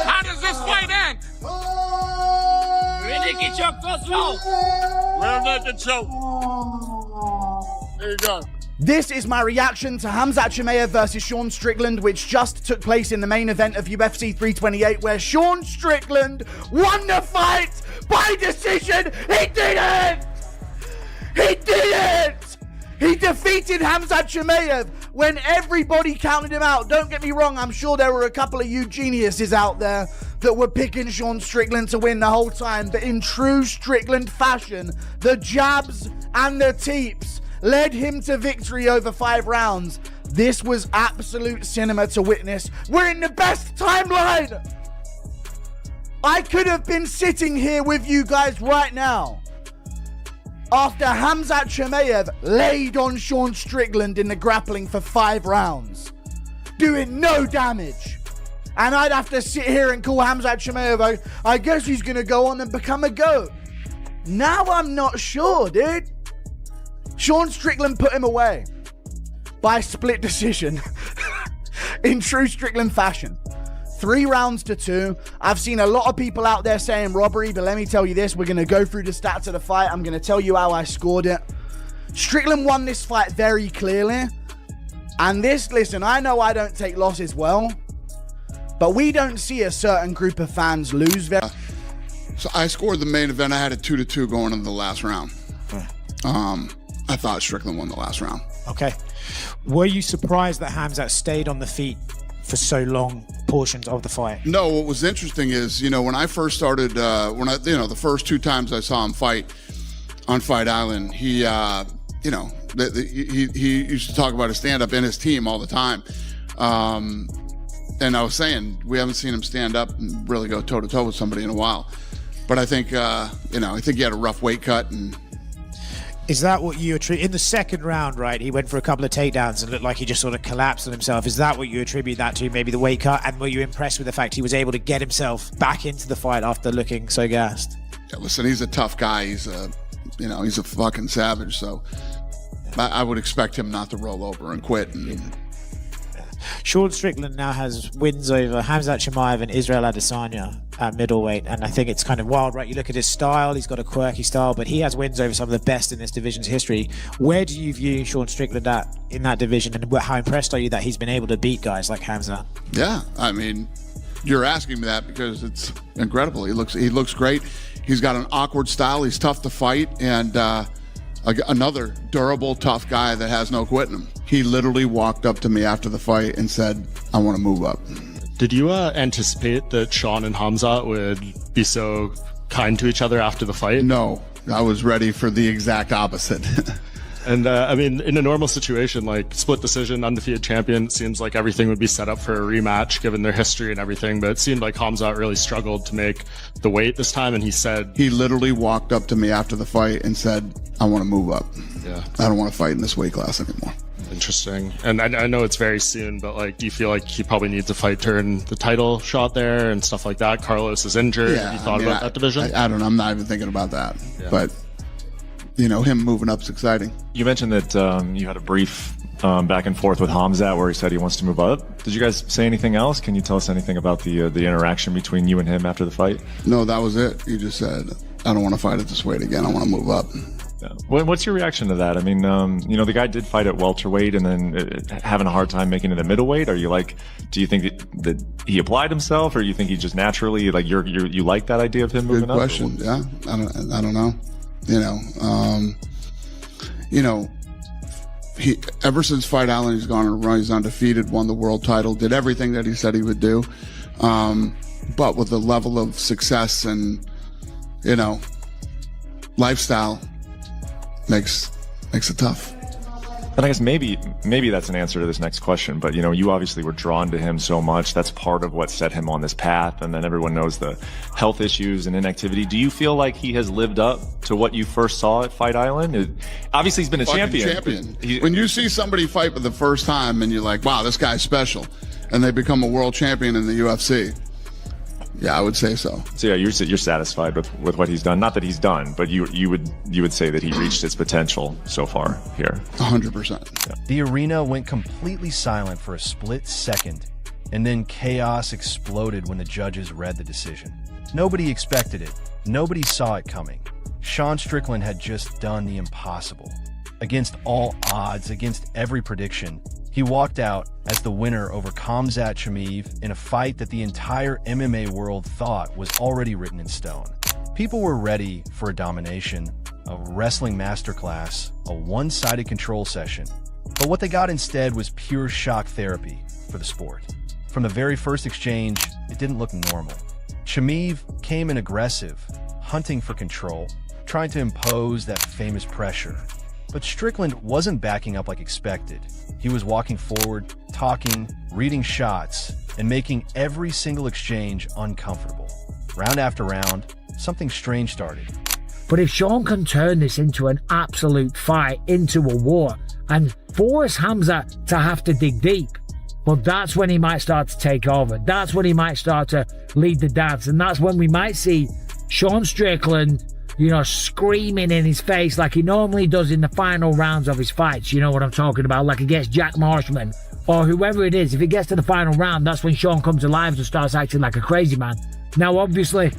How does this fight end? Really get your first roll. Well, let the choke. There you go. This is my reaction to Khamzat Chimaev versus Sean Strickland, which just took place in the main event of UFC 328, where Sean Strickland won the fight by decision. He didn't! He didn't! He defeated Khamzat Chimaev when everybody counted him out. Don't get me wrong, I'm sure there were a couple of you geniuses out there that were picking Sean Strickland to win the whole time, but in true Strickland fashion, the jabs and the teeps led him to victory over 5 rounds. This was absolute cinema to witness. We're in the best timeline. I could have been sitting here with you guys right now after Khamzat Chimaev laid on Sean Strickland in the grappling for 5 rounds, doing no damage. And I'd have to sit here and call Khamzat Chimaev, I guess he's going to go on and become a GOAT. Now I'm not sure, dude. Sean Strickland put him away by split decision in true Strickland fashion. 3 rounds to 2. I've seen a lot of people out there saying robbery, but let me tell you this. We're going to go through the stats of the fight. I'm going to tell you how I scored it. Strickland won this fight very clearly. And this, listen, I know I don't take losses well, but we don't see a certain group of fans lose very. So I scored the main event. I had a 2-2 going into the last round. I thought Strickland won the last round. Okay. Were you surprised that Khamzat stayed on the feet for so long portions of the fight? No, what was interesting is, when I first started, the first 2 times I saw him fight on Fight Island, he used to talk about his stand-up in his team all the time. And I was saying, we haven't seen him stand up and really go toe-to-toe with somebody in a while. But I think, I think he had a rough weight cut. And is that what you attribute? In the second round, right, he went for a couple of takedowns and looked like he just sort of collapsed on himself. Is that what you attribute that to, maybe the weight cut? And were you impressed with the fact he was able to get himself back into the fight after looking so gassed? Yeah, listen, he's a tough guy. He's a fucking savage. So I would expect him not to roll over and quit. Sean Strickland now has wins over Khamzat Chimaev and Israel Adesanya at middleweight, and I think it's kind of wild, right? You look at his style, he's got a quirky style, but he has wins over some of the best in this division's history. Where do you view Sean Strickland at in that division, and how impressed are you that he's been able to beat guys like Khamzat? Yeah, I mean, you're asking me that because it's incredible. He looks great. He's got an awkward style. He's tough to fight, and another durable, tough guy that has no quitting him. He literally walked up to me after the fight and said, I want to move up. Did you anticipate that Sean and Khamzat would be so kind to each other after the fight? No, I was ready for the exact opposite. And I mean, in a normal situation, like split decision, undefeated champion, it seems like everything would be set up for a rematch given their history and everything, but it seemed like Khamzat really struggled to make the weight this time, and he literally walked up to me after the fight and said, I want to move up. Yeah. I don't want to fight in this weight class anymore. Interesting. And I know it's very soon, but like, do you feel like he probably needs a fight to earn the title shot there and stuff like that? Carlos is injured. Yeah, Have you thought about that division? I don't know. I'm not even thinking about that. Yeah. But, him moving up is exciting. You mentioned that you had a brief back and forth with Khamzat where he said he wants to move up. Did you guys say anything else? Can you tell us anything about the interaction between you and him after the fight? No, that was it. He just said, I don't want to fight at this weight again. I want to move up. Yeah. What's your reaction to that? I mean, the guy did fight at welterweight and then having a hard time making it a middleweight. Are you like, do you think that he applied himself, or you think he just naturally, like, you like that idea of him moving Good up? question. Yeah. I don't know. He, ever since Fight Island, he's gone on a run. He's undefeated, won the world title, did everything that he said he would do. But with the level of success and, lifestyle, makes it tough. And I guess maybe that's an answer to this next question, but you obviously were drawn to him so much. That's part of what set him on this path. And then everyone knows the health issues and inactivity. Do you feel like he has lived up to what you first saw at Fight Island? Obviously, he's been a champion. When you see somebody fight for the first time and you're like, wow, this guy's special, and they become a world champion in the UFC. Yeah, I would say so. So yeah, you're satisfied with what he's done. Not that he's done, but you would say that he reached his potential so far here. 100%. Yeah. The arena went completely silent for a split second, and then chaos exploded when the judges read the decision. Nobody expected it. Nobody saw it coming. Sean Strickland had just done the impossible. Against all odds, against every prediction, he walked out as the winner over Khamzat Chimaev in a fight that the entire MMA world thought was already written in stone. People were ready for a domination, a wrestling masterclass, a one-sided control session. But what they got instead was pure shock therapy for the sport. From the very first exchange, it didn't look normal. Chimaev came in aggressive, hunting for control, trying to impose that famous pressure. But Strickland wasn't backing up like expected. He was walking forward, talking, reading shots, and making every single exchange uncomfortable. Round after round, something strange started. But if Sean can turn this into an absolute fight, into a war, and force Khamzat to have to dig deep, well, that's when he might start to take over. That's when he might start to lead the dance. And that's when we might see Sean Strickland, screaming in his face like he normally does in the final rounds of his fights. You know what I'm talking about? Like against Jack Marshman or whoever it is. If it gets to the final round, that's when Sean comes alive and starts acting like a crazy man. Now, obviously,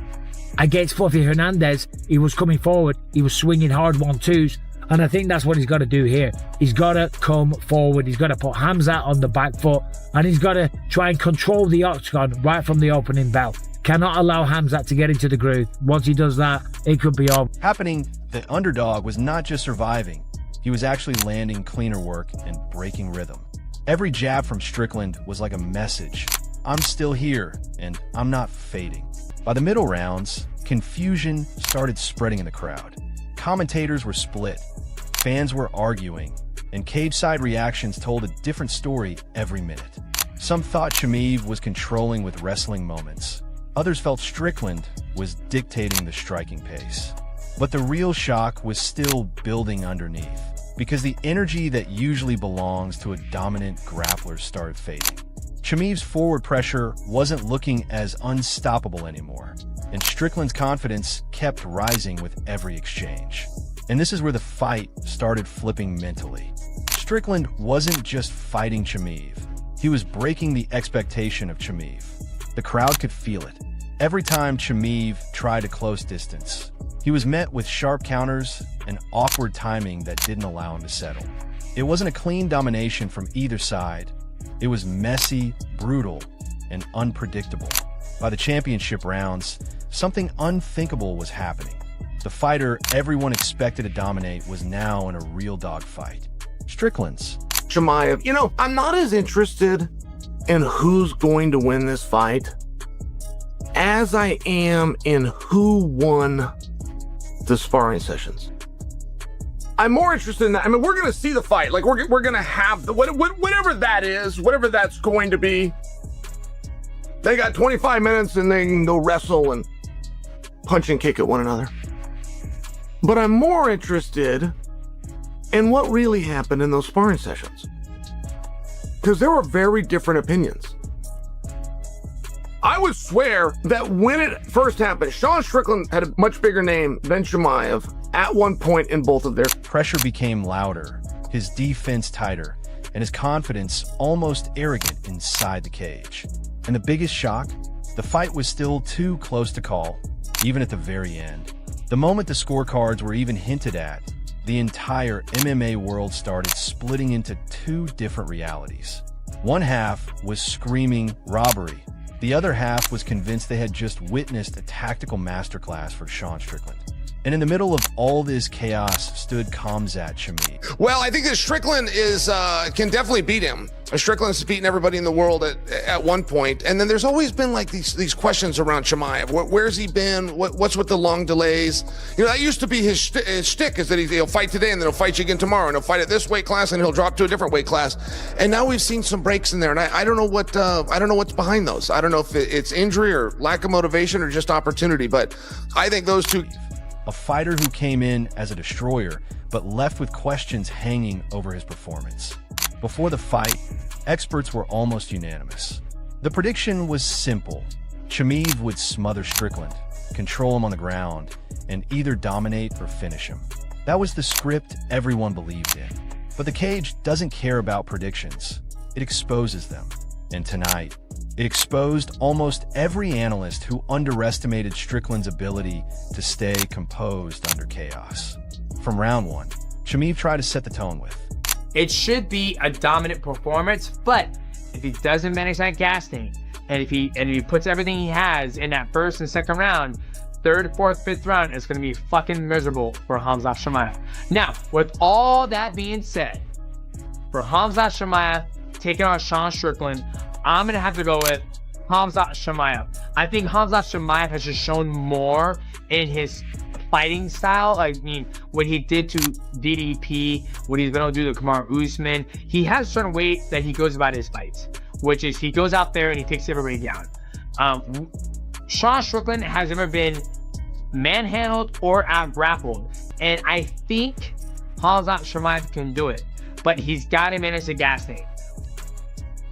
against Fluffy Hernandez, he was coming forward. He was swinging hard 1-2s. And I think that's what he's got to do here. He's got to come forward. He's got to put Khamzat on the back foot. And he's got to try and control the octagon right from the opening bell. Cannot allow Khamzat to get into the groove. Once he does that, it could be over. Happening, the underdog was not just surviving. He was actually landing cleaner work and breaking rhythm. Every jab from Strickland was like a message. I'm still here, and I'm not fading. By the middle rounds, confusion started spreading in the crowd. Commentators were split. Fans were arguing, and cage-side reactions told a different story every minute. Some thought Chimaev was controlling with wrestling moments. Others felt Strickland was dictating the striking pace. But the real shock was still building underneath, because the energy that usually belongs to a dominant grappler started fading. Chimaev's forward pressure wasn't looking as unstoppable anymore, and Strickland's confidence kept rising with every exchange. And this is where the fight started flipping mentally. Strickland wasn't just fighting Chimaev. He was breaking the expectation of Chimaev. The crowd could feel it. Every time Chimaev tried a close distance, he was met with sharp counters and awkward timing that didn't allow him to settle. It wasn't a clean domination from either side. It was messy, brutal, and unpredictable. By the championship rounds, something unthinkable was happening. The fighter everyone expected to dominate was now in a real dogfight. Strickland's. Chimaev, I'm not as interested in who's going to win this fight as I am in who won the sparring sessions. I'm more interested in that. I mean, we're going to see the fight. Like, we're going to have the, whatever that is, whatever that's going to be. They got 25 minutes and they can go wrestle and punch and kick at one another. But I'm more interested in what really happened in those sparring sessions, because there were very different opinions. I would swear that when it first happened, Sean Strickland had a much bigger name than Chimaev at one point in both of their. Pressure became louder, his defense tighter, and his confidence almost arrogant inside the cage. And the biggest shock? The fight was still too close to call, even at the very end. The moment the scorecards were even hinted at, the entire MMA world started splitting into two different realities. One half was screaming robbery. The other half was convinced they had just witnessed a tactical masterclass for Sean Strickland. And in the middle of all this chaos stood Khamzat Chimaev. Well, I think that Strickland can definitely beat him. Strickland's beaten everybody in the world at one point. And then there's always been like these questions around Chimaev. Where's he been? What's with the long delays? You know, that used to be his shtick, is that he'll fight today and then he'll fight you again tomorrow, and he'll fight at this weight class and he'll drop to a different weight class. And now we've seen some breaks in there, and I don't know what's behind those. I don't know if it's injury or lack of motivation or just opportunity, but I think those two. A fighter who came in as a destroyer, but left with questions hanging over his performance. Before the fight, experts were almost unanimous. The prediction was simple. Chimaev would smother Strickland, control him on the ground, and either dominate or finish him. That was the script everyone believed in. But the cage doesn't care about predictions. It exposes them. And tonight, it exposed almost every analyst who underestimated Strickland's ability to stay composed under chaos. From round one, Chimaev tried to set the tone with, it should be a dominant performance, but if he doesn't manage that gas tank, and if he puts everything he has in that first and second round, third, fourth, fifth round, it's going to be fucking miserable for Khamzat Chimaev. Now, with all that being said, for Khamzat Chimaev taking on Sean Strickland, I'm going to have to go with Khamzat Chimaev. I think Khamzat Chimaev has just shown more in his fighting style. I mean, what he did to DDP, what he's going to do to Kamaru Usman. He has a certain way that he goes about his fights, which is he goes out there and he takes everybody down. Sean Strickland has never been manhandled or out-grappled, and I think Khamzat Chimaev can do it, but he's got to manage the gas tank.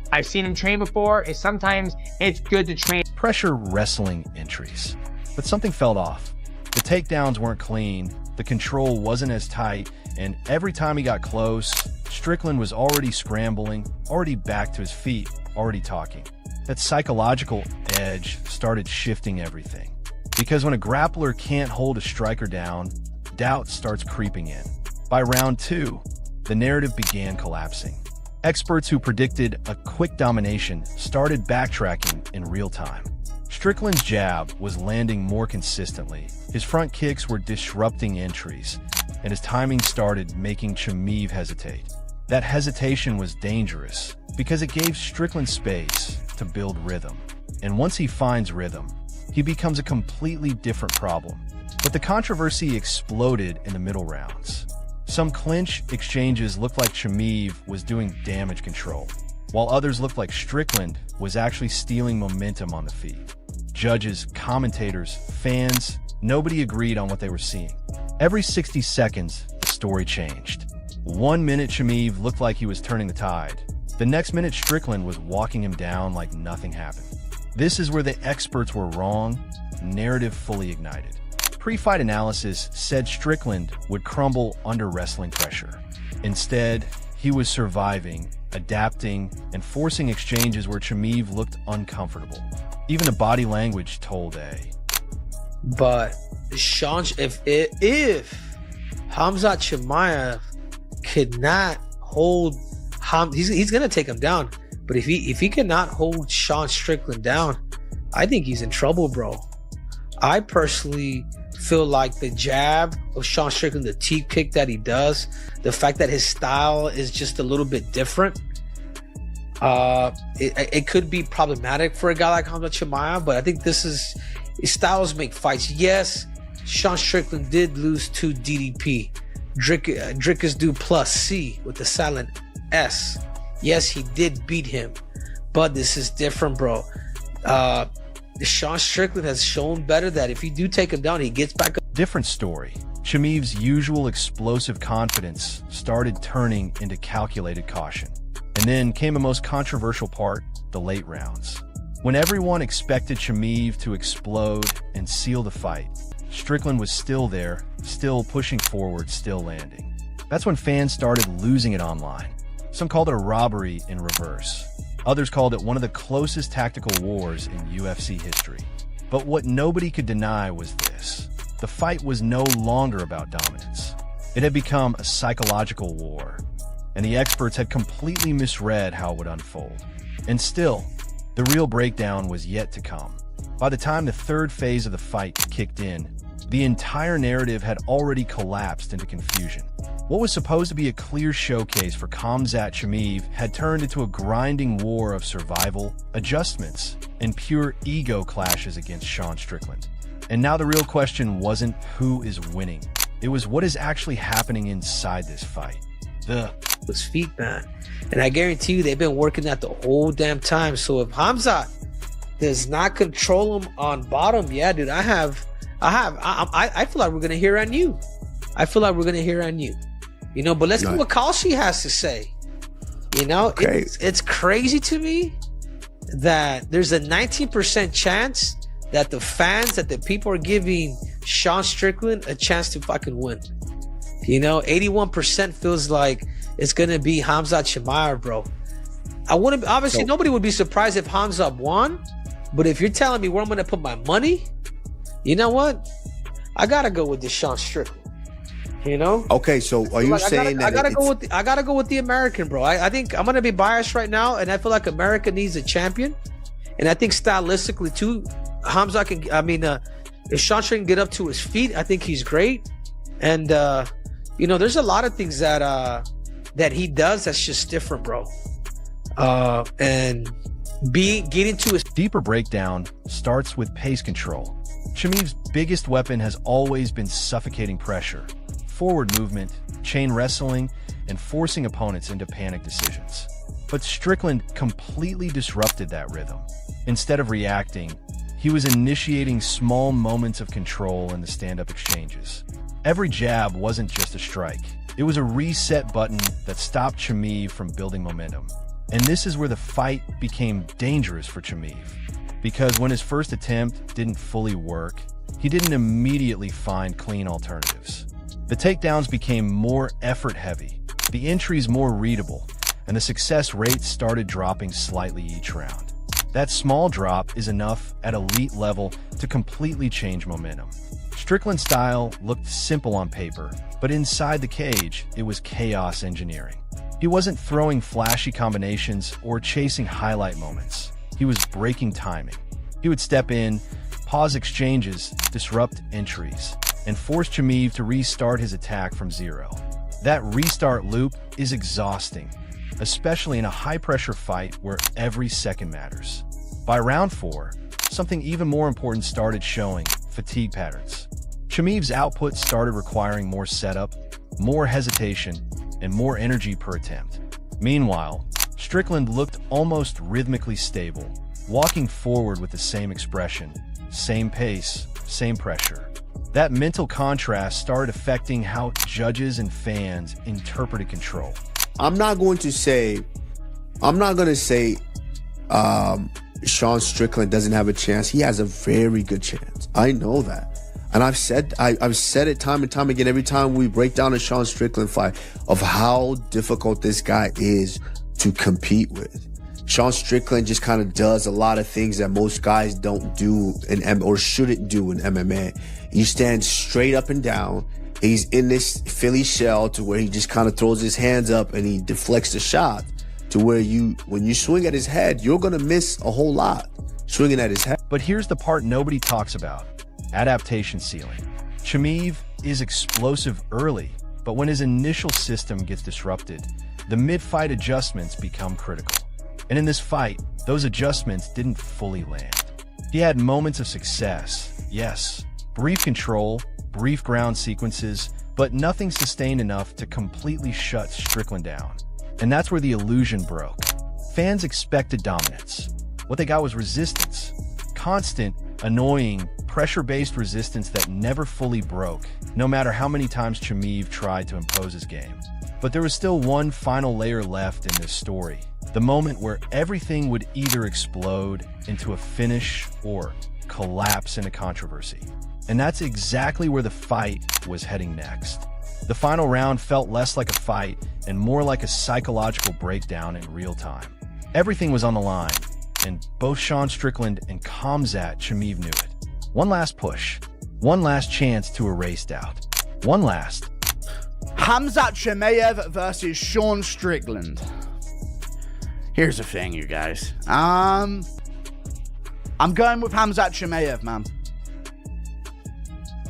I've seen him train before, and sometimes it's good to train. Pressure wrestling entries. But something felt off. The takedowns weren't clean, the control wasn't as tight, and every time he got close, Strickland was already scrambling, already back to his feet, already talking. That psychological edge started shifting everything. Because when a grappler can't hold a striker down, doubt starts creeping in. By round two, the narrative began collapsing. Experts who predicted a quick domination started backtracking in real time. Strickland's jab was landing more consistently, his front kicks were disrupting entries, and his timing started making Chimaev hesitate. That hesitation was dangerous because it gave Strickland space to build rhythm. And once he finds rhythm, he becomes a completely different problem. But the controversy exploded in the middle rounds. Some clinch exchanges looked like Chimaev was doing damage control, while others looked like Strickland was actually stealing momentum on the feet. Judges, commentators, fans, nobody agreed on what they were seeing. Every 60 seconds, the story changed. 1 minute Chimaev looked like he was turning the tide. The next minute Strickland was walking him down like nothing happened. This is where the experts were wrong, narrative fully ignited. Pre-fight analysis said Strickland would crumble under wrestling pressure. Instead, he was surviving, adapting, and forcing exchanges where Chimaev looked uncomfortable. Even the body language told A. But Sean, if Khamzat Chimaev could not hold he's gonna take him down. But if he cannot hold Sean Strickland down, I think he's in trouble, bro. I personally feel like the jab of Sean Strickland, the teep kick that he does, the fact that his style is just a little bit different, it could be problematic for a guy like Khamzat Chimaev. But I think his styles make fights. Yes, Sean Strickland did lose to DDP. Drickus do plus C with the silent S. Yes, he did beat him, but this is different, bro. Sean Strickland has shown better that if you do take him down, he gets back up. Different story. Chimaev's usual explosive confidence started turning into calculated caution. And then came the most controversial part, the late rounds. When everyone expected Chimaev to explode and seal the fight, Strickland was still there, still pushing forward, still landing. That's when fans started losing it online. Some called it a robbery in reverse. Others called it one of the closest tactical wars in UFC history. But what nobody could deny was this. The fight was no longer about dominance. It had become a psychological war, and the experts had completely misread how it would unfold. And still, the real breakdown was yet to come. By the time the third phase of the fight kicked in, the entire narrative had already collapsed into confusion. What was supposed to be a clear showcase for Khamzat Chimaev had turned into a grinding war of survival, adjustments, and pure ego clashes against Sean Strickland. And now the real question wasn't who is winning. It was what is actually happening inside this fight. His feet, man. And I guarantee you they've been working that the whole damn time. So if Khamzat does not control him on bottom, yeah, dude, I feel like we're gonna hear on you. I feel like we're gonna hear on you. You know, but let's see what Kalshi has to say. You know, it's crazy to me that there's a 19% chance that the fans, that the people are giving Sean Strickland a chance to fucking win. You know, 81% feels like it's gonna be Khamzat Chimaev, bro. I wouldn't, obviously nobody would be surprised if Khamzat won, but if you're telling me where I'm gonna put my money, you know what? I gotta go with this Sean Strickland. You know? Okay, so are you saying I gotta go with the American, bro. I think I'm gonna be biased right now, and I feel like America needs a champion. And I think stylistically too, Khamzat can. I mean, if Sean Strickland can get up to his feet, I think he's great. And you know, there's a lot of things that he does that's just different, bro. And getting to his deeper breakdown starts with pace control. Chimaev's biggest weapon has always been suffocating pressure, forward movement, chain wrestling, and forcing opponents into panic decisions. But Strickland completely disrupted that rhythm. Instead of reacting, he was initiating small moments of control in the stand-up exchanges. Every jab wasn't just a strike. It was a reset button that stopped Chimaev from building momentum. And this is where the fight became dangerous for Chimaev. Because when his first attempt didn't fully work, he didn't immediately find clean alternatives. The takedowns became more effort-heavy, the entries more readable, and the success rates started dropping slightly each round. That small drop is enough at elite level to completely change momentum. Strickland's style looked simple on paper, but inside the cage, it was chaos engineering. He wasn't throwing flashy combinations or chasing highlight moments. He was breaking timing. He would step in, pause exchanges, disrupt entries, and force Chimaev to restart his attack from zero. That restart loop is exhausting, especially in a high-pressure fight where every second matters. By round 4, something even more important started showing: fatigue patterns. Chimaev's output started requiring more setup, more hesitation, and more energy per attempt. Meanwhile, Strickland looked almost rhythmically stable, walking forward with the same expression, same pace, same pressure. That mental contrast started affecting how judges and fans interpreted control. I'm not going to say Sean Strickland doesn't have a chance. He has a very good chance. I know that. And I've said it time and time again every time we break down a Sean Strickland fight of how difficult this guy is to compete with. Sean Strickland just kind of does a lot of things that most guys don't do or shouldn't do in MMA. He stands straight up and down. He's in this Philly shell to where he just kind of throws his hands up and he deflects the shot to where when you swing at his head, you're going to miss a whole lot swinging at his head. But here's the part nobody talks about: adaptation ceiling. Chimaev is explosive early, but when his initial system gets disrupted, the mid-fight adjustments become critical. And in this fight, those adjustments didn't fully land. He had moments of success, yes, brief control, brief ground sequences, but nothing sustained enough to completely shut Strickland down. And that's where the illusion broke. Fans expected dominance. What they got was resistance. Constant, annoying, pressure-based resistance that never fully broke, no matter how many times Chimaev tried to impose his game. But there was still one final layer left in this story. The moment where everything would either explode into a finish or collapse into controversy. And that's exactly where the fight was heading next. The final round felt less like a fight and more like a psychological breakdown in real time. Everything was on the line, and both Sean Strickland and Khamzat Chimaev knew it. One last push, one last chance to erase doubt. One last Khamzat Chimaev versus Sean Strickland. Here's the thing, you guys. I'm going with Khamzat Chimaev, man.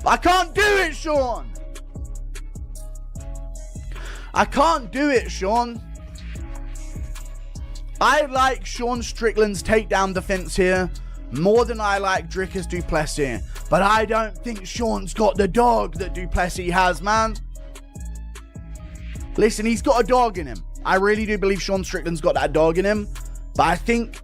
I can't do it, Sean. I can't do it, Sean. I like Sean Strickland's takedown defense here more than I like Dricus du Plessis. But I don't think Sean's got the dog that du Plessis has, man. Listen, he's got a dog in him. I really do believe Sean Strickland's got that dog in him. But I think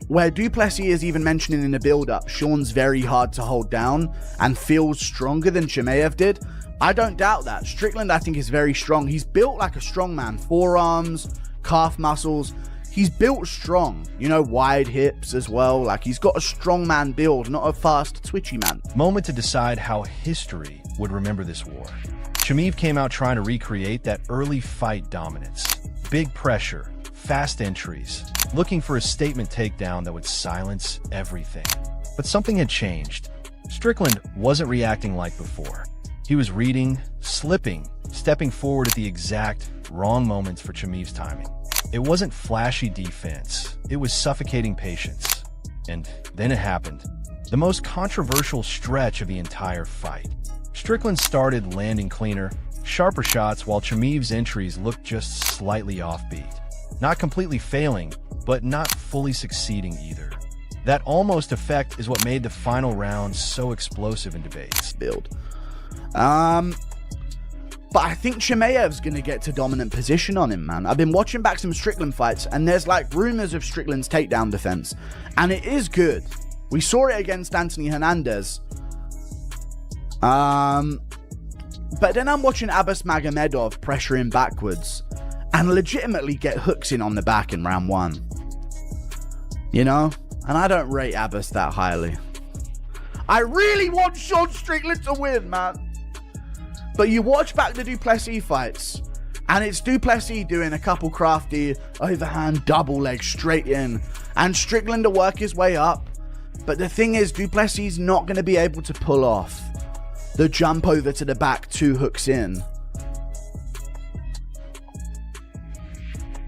where du Plessis is even mentioning in the build-up, Sean's very hard to hold down and feels stronger than Chimaev did. I don't doubt that. Strickland, I think, is very strong. He's built like a strong man. Forearms, calf muscles. He's built strong. You know, wide hips as well. Like, he's got a strong man build, not a fast, twitchy man. Moment to decide how history would remember this war. Chimaev came out trying to recreate that early fight dominance. Big pressure, fast entries, looking for a statement takedown that would silence everything. But something had changed. Strickland wasn't reacting like before. He was reading, slipping, stepping forward at the exact wrong moments for Chimaev's timing. It wasn't flashy defense. It was suffocating patience. And then it happened. The most controversial stretch of the entire fight. Strickland started landing cleaner, sharper shots while Chimaev's entries looked just slightly offbeat. Not completely failing, but not fully succeeding either. That almost effect is what made the final round so explosive in debates. But I think Chimaev's going to get to dominant position on him, man. I've been watching back some Strickland fights, and there's like rumors of Strickland's takedown defense, and it is good. We saw it against Anthony Hernandez. But then I'm watching Abbas Magomedov pressure him backwards and legitimately get hooks in on the back in round 1. You know? And I don't rate Abbas that highly. I really want Sean Strickland to win, man. But you watch back the du Plessis fights, and it's du Plessis doing a couple crafty overhand double leg straight in, and Strickland to work his way up. But the thing is, du Plessis is not going to be able to pull off the jump over to the back 2 hooks in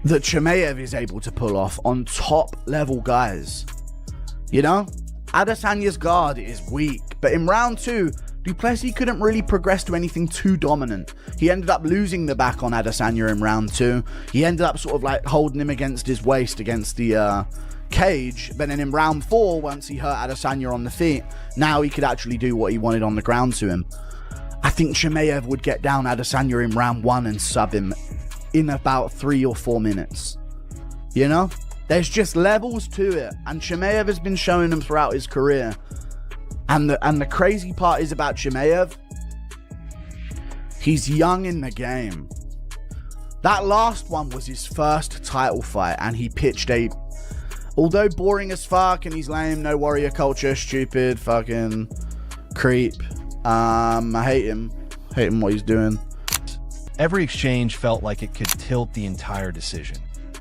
that Chimaev is able to pull off on top level guys. You know, Adesanya's guard is weak, but in round 2, du Plessis couldn't really progress to anything too dominant. He ended up losing the back on Adesanya in round 2. He ended up sort of like holding him against his waist against the cage, but then in round 4, once he hurt Adesanya on the feet, now he could actually do what he wanted on the ground to him. I think Chimaev would get down Adesanya in round 1 and sub him in about 3 or 4 minutes. You know? There's just levels to it, and Chimaev has been showing them throughout his career. And the crazy part is about Chimaev, he's young in the game. That last one was his first title fight, and he pitched a, although boring as fuck and he's lame, no warrior culture, stupid, fucking creep. I hate him what he's doing. Every exchange felt like it could tilt the entire decision.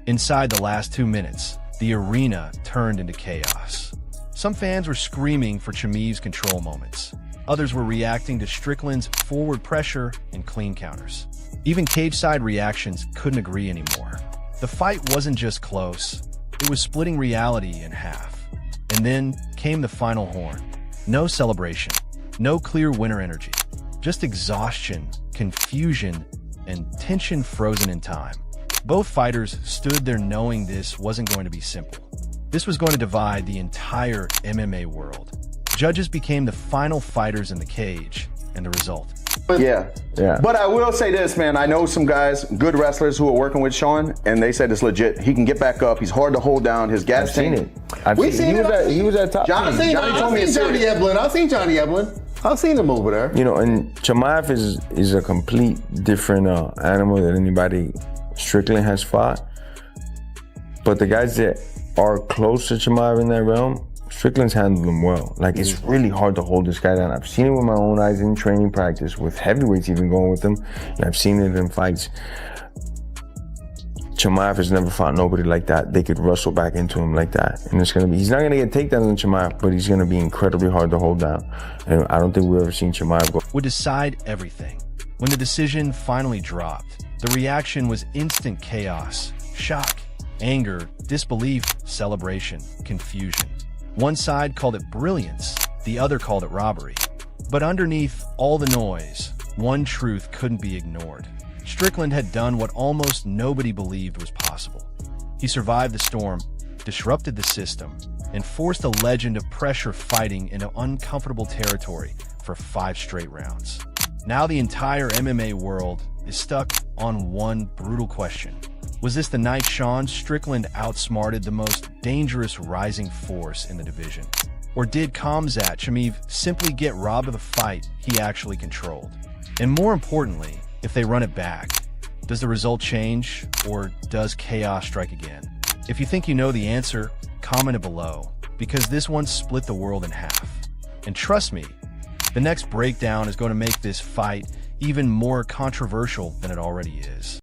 Inside the last 2 minutes, the arena turned into chaos. Some fans were screaming for Chimaev's control moments. Others were reacting to Strickland's forward pressure and clean counters. Even cage-side reactions couldn't agree anymore. The fight wasn't just close, it was splitting reality in half. And then came the final horn. No celebration, no clear winner energy, just exhaustion, confusion, and tension frozen in time. Both fighters stood there knowing this wasn't going to be simple. This was going to divide the entire MMA world. Judges became the final fighters in the cage, and the result. Yeah. But I will say this, man. I know some guys, good wrestlers who are working with Sean, and they said it's legit. He can get back up. He's hard to hold down. His gas tank. We've seen it. He was at top. Johnny told me Johnny Eblin. I've seen Johnny Eblin. I've seen him over there. You know, and Chimaev is a complete different animal than anybody Strickland has fought. But the guys that are close to Chimaev in that realm, Strickland's handled him well. Like, it's really hard to hold this guy down. I've seen it with my own eyes in training practice, with heavyweights even going with him, and I've seen it in fights. Chimaev has never fought nobody like that. They could wrestle back into him like that. And it's gonna be, he's not gonna get takedowns on Chimaev, but he's gonna be incredibly hard to hold down. And I don't think we've ever seen Chimaev go. Would decide everything. When the decision finally dropped, the reaction was instant chaos, shock, anger, disbelief, celebration, confusion. One side called it brilliance, the other called it robbery. But underneath all the noise, one truth couldn't be ignored. Strickland had done what almost nobody believed was possible. He survived the storm, disrupted the system, and forced a legend of pressure fighting into uncomfortable territory for 5 straight rounds. Now the entire MMA world is stuck on one brutal question. Was this the night Sean Strickland outsmarted the most dangerous rising force in the division? Or did Khamzat Chimaev simply get robbed of the fight he actually controlled? And more importantly, if they run it back, does the result change or does chaos strike again? If you think you know the answer, comment it below, because this one split the world in half. And trust me, the next breakdown is going to make this fight even more controversial than it already is.